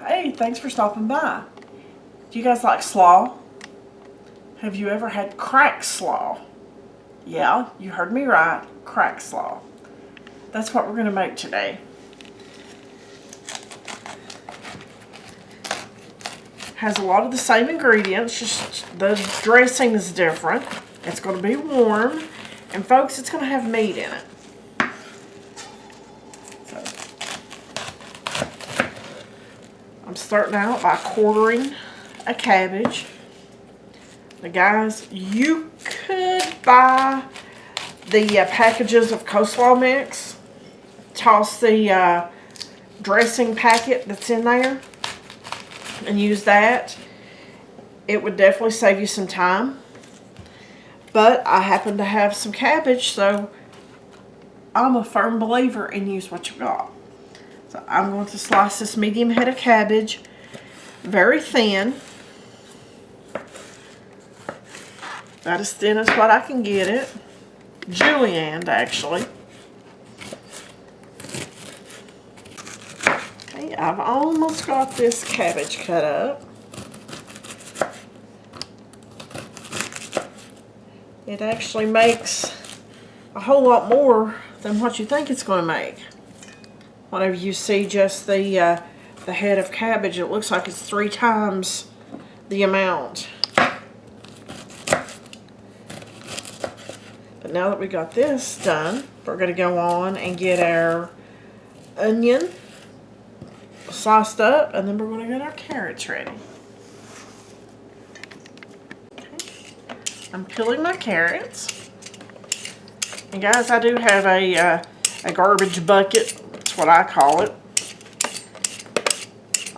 Hey, thanks for stopping by. Do you guys like slaw? Have you ever had crack slaw? Yeah, you heard me right, crack slaw. That's what we're going to make today. Has a lot of the same ingredients, just the dressing is different. It's going to be warm, and folks, it's going to have meat in it. So, I'm starting out by quartering a cabbage. Now guys, you could buy the packages of coleslaw mix. Toss the dressing packet that's in there and use that. It would definitely save you some time. But I happen to have some cabbage, so I'm a firm believer in use what you got. So I'm going to slice this medium head of cabbage very thin. About as thin as what I can get it. Julienned, actually. Okay, I've almost got this cabbage cut up. It actually makes a whole lot more than what you think it's going to make. Whenever you see just the head of cabbage, it looks like it's 3 times the amount. But now that we got this done, we're going to go on and get our onion sliced up, and then we're going to get our carrots ready. I'm peeling my carrots. And guys, I do have a garbage bucket. That's what I call it.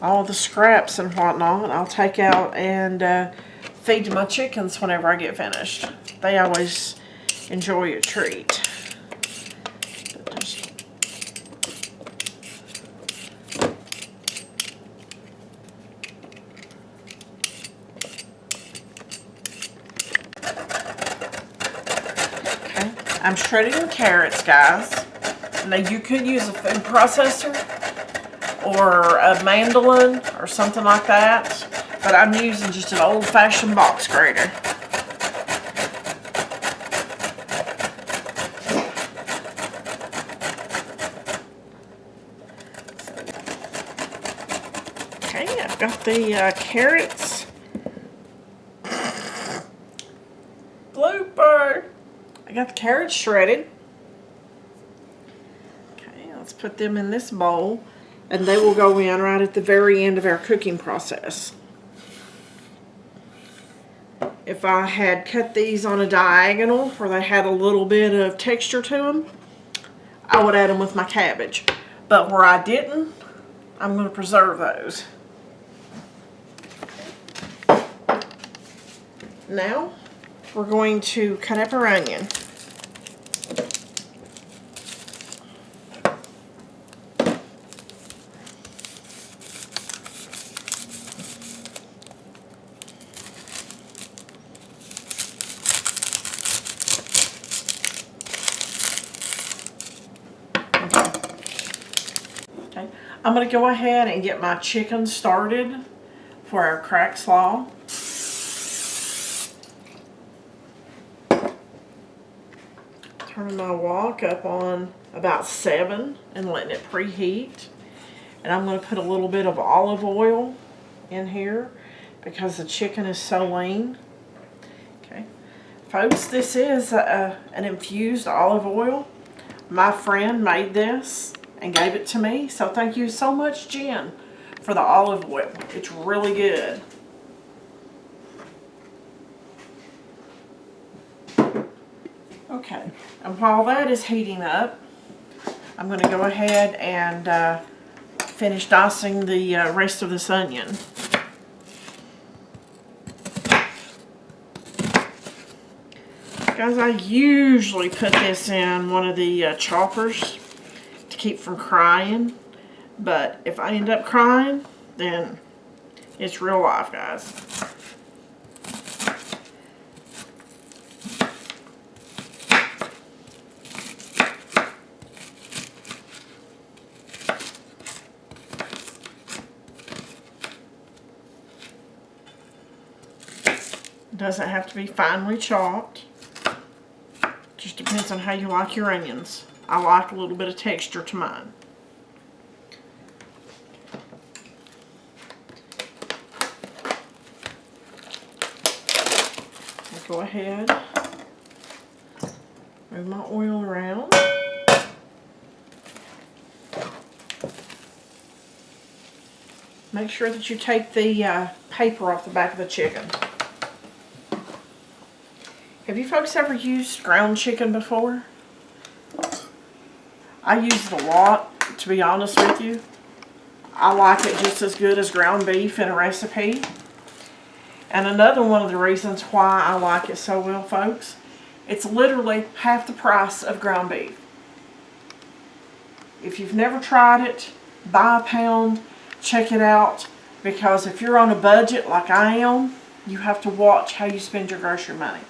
All the scraps and whatnot I'll take out and feed to my chickens whenever I get finished. They always enjoy a treat. I'm shredding carrots, guys. Now you could use a food processor or a mandolin or something like that, but I'm using just an old-fashioned box grater. Okay, I've got the carrots. Blooper! I got the carrots shredded. Okay, let's put them in this bowl, and they will go in right at the very end of our cooking process. If I had cut these on a diagonal where they had a little bit of texture to them, I would add them with my cabbage. But where I didn't, I'm going to preserve those. Now, we're going to cut up our onion. Okay, I'm going to go ahead and get my chicken started for our crack slaw. Turning my wok up on about 7 and letting it preheat. And I'm going to put a little bit of olive oil in here because the chicken is so lean. Okay, folks, this is an infused olive oil. My friend made this and gave it to me, so thank you so much, Jen, for the olive oil. It's really good. Okay, and while that is heating up, I'm going to go ahead and finish dicing the rest of this onion. Guys, I usually put this in one of the choppers to keep from crying, but if I end up crying, then it's real life, guys. doesn't have to be finely chopped. Just depends on how you like your onions. I like a little bit of texture to mine. Go ahead, move my oil around. Make sure that you take the paper off the back of the chicken. Have you folks ever used ground chicken before? I use it a lot, to be honest with you. I like it just as good as ground beef in a recipe. And another one of the reasons why I like it so well, folks, it's literally half the price of ground beef. If you've never tried it, buy a pound, check it out, because if you're on a budget like I am, you have to watch how you spend your grocery money.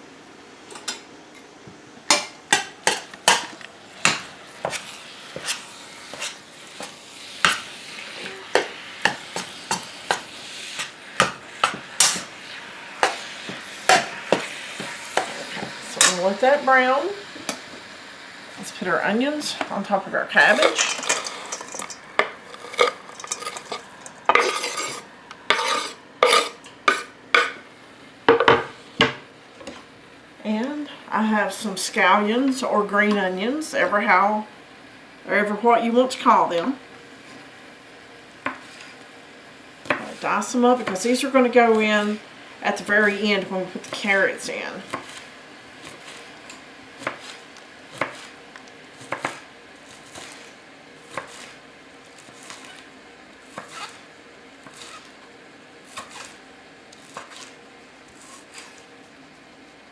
Let that brown. Let's put our onions on top of our cabbage. And I have some scallions or green onions, ever what you want to call them. I'll dice them up because these are going to go in at the very end when we put the carrots in.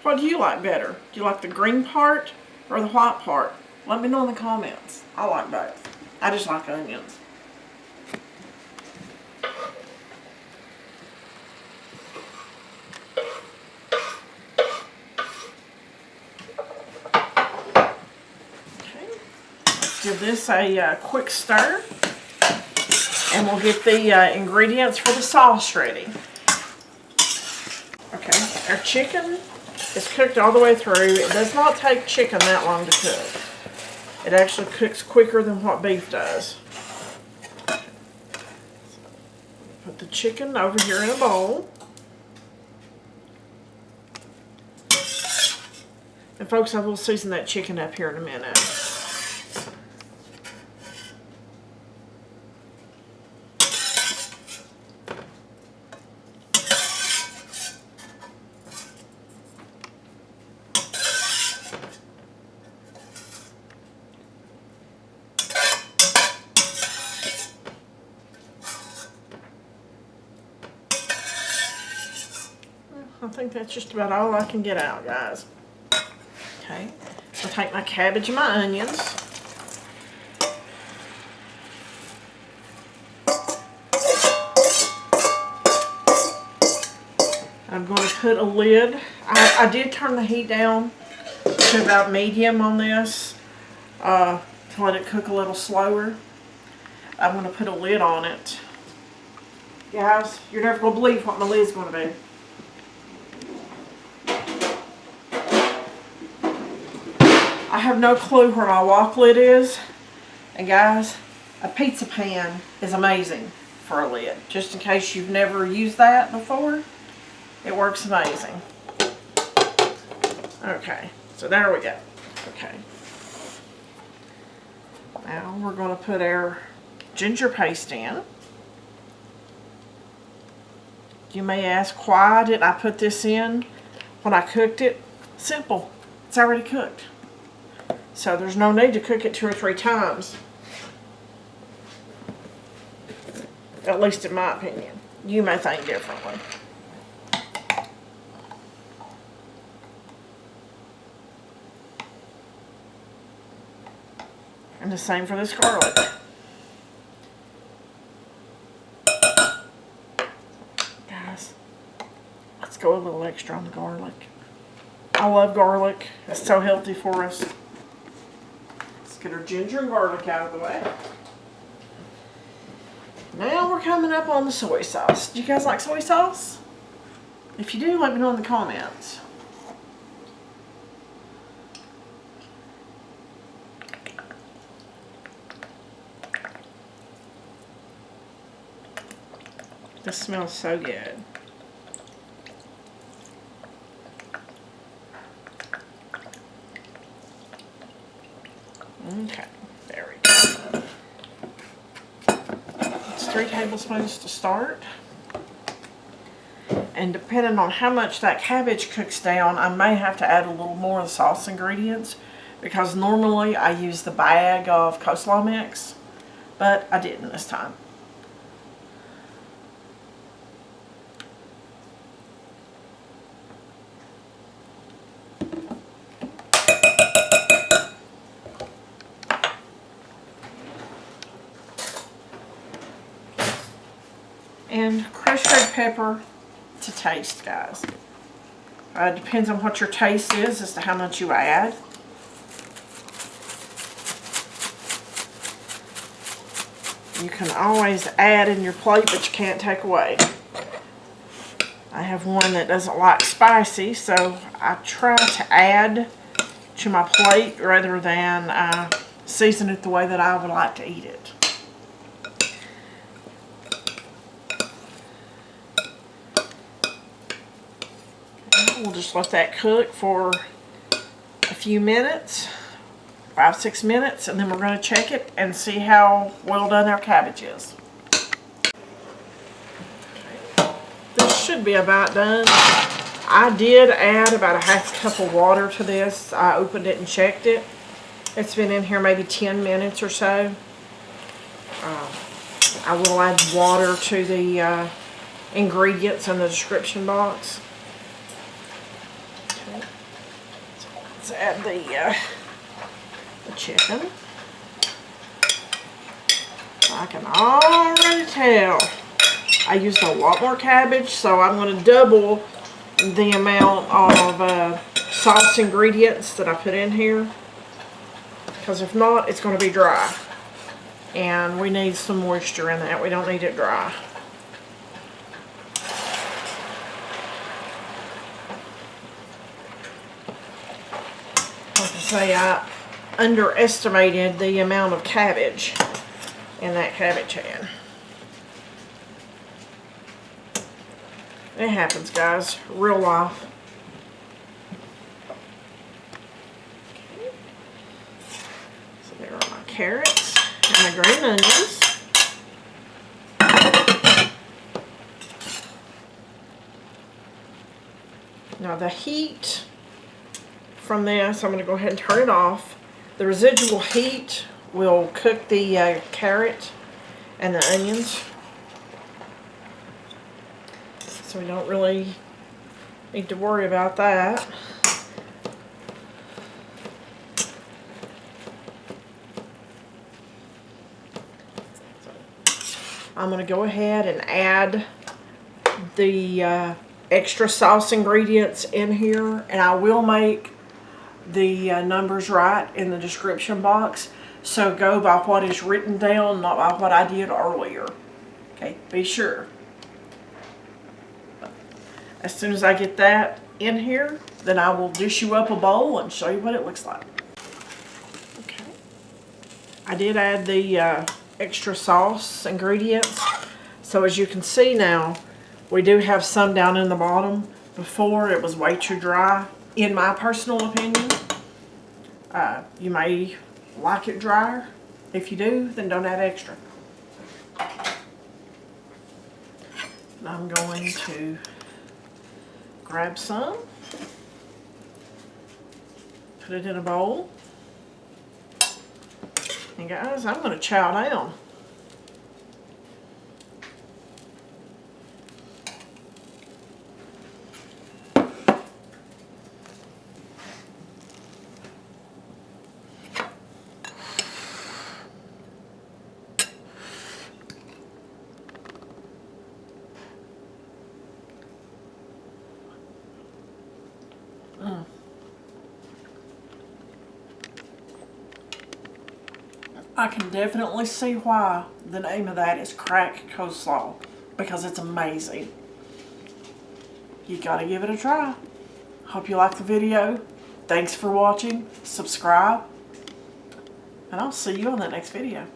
What do you like better? Do you like the green part or the white part? Let me know in the comments. I like both. I just like onions. Okay. Let's give this a quick stir. And we'll get the ingredients for the sauce ready. Okay, our chicken is cooked all the way through. It does not take chicken that long to cook. It actually cooks quicker than what beef does. Put the chicken over here in a bowl. And folks, I will season that chicken up here in a minute. I think that's just about all I can get out, guys. Okay, I'll take my cabbage and my onions. I'm going to put a lid. I did turn the heat down to about medium on this to let it cook a little slower. I'm going to put a lid on it. Guys, you're never going to believe what my lid's going to be. I have no clue where my wok lid is. And guys, a pizza pan is amazing for a lid. Just in case you've never used that before, it works amazing. Okay, so there we go. Okay. Now we're going to put our ginger paste in. You may ask, why did I put this in when I cooked it? Simple. It's already cooked. So there's no need to cook it 2 or 3 times. At least in my opinion. You may think differently. And the same for this garlic. Guys, let's go a little extra on the garlic. I love garlic. It's so healthy for us. Get our ginger and garlic out of the way. Now we're coming up on the soy sauce. Do you guys like soy sauce? If you do, let me know in the comments. This smells so good. Okay, there we go. It's 3 tablespoons to start. And depending on how much that cabbage cooks down, I may have to add a little more of the sauce ingredients, because normally I use the bag of coleslaw mix, but I didn't this time. And crushed red pepper to taste, guys. Depends on what your taste is as to how much you add. You can always add in your plate, but you can't take away. I have one that doesn't like spicy, so I try to add to my plate rather than season it the way that I would like to eat it. We'll just let that cook for a few minutes, 5-6 minutes, and then we're going to check it and see how well done our cabbage is. Okay. This should be about done. I did add about a half cup of water to this. I opened it and checked it. It's been in here maybe 10 minutes or so. I will add water to the ingredients in the description box. Let's add the chicken. I can already tell I used a lot more cabbage, so I'm going to double the amount of sauce ingredients that I put in here, because if not, it's going to be dry, and we need some moisture in that. We don't need it dry. Say I underestimated the amount of cabbage in that cabbage can. It happens, guys. Real life. Okay. So there are my carrots and my green onions. Now the heat from this, I'm going to go ahead and turn it off. The residual heat will cook the carrot and the onions, so we don't really need to worry about that. I'm going to go ahead and add the extra sauce ingredients in here, and I will make the numbers right in the description box, so go by what is written down, not by what I did earlier. Okay, be sure. As soon as I get that in here, then I will dish you up a bowl and show you what it looks like. Okay, I did add the extra sauce ingredients, so as you can see now, we do have some down in the bottom. Before, it was way too dry, in my personal opinion. You may like it drier. If you do, then don't add extra. And I'm going to grab some, put it in a bowl, and guys, I'm going to chow down. I can definitely see why the name of that is crack coleslaw, because it's amazing. you gotta give it a try. Hope you liked the video. Thanks for watching. Subscribe. And I'll see you on the next video.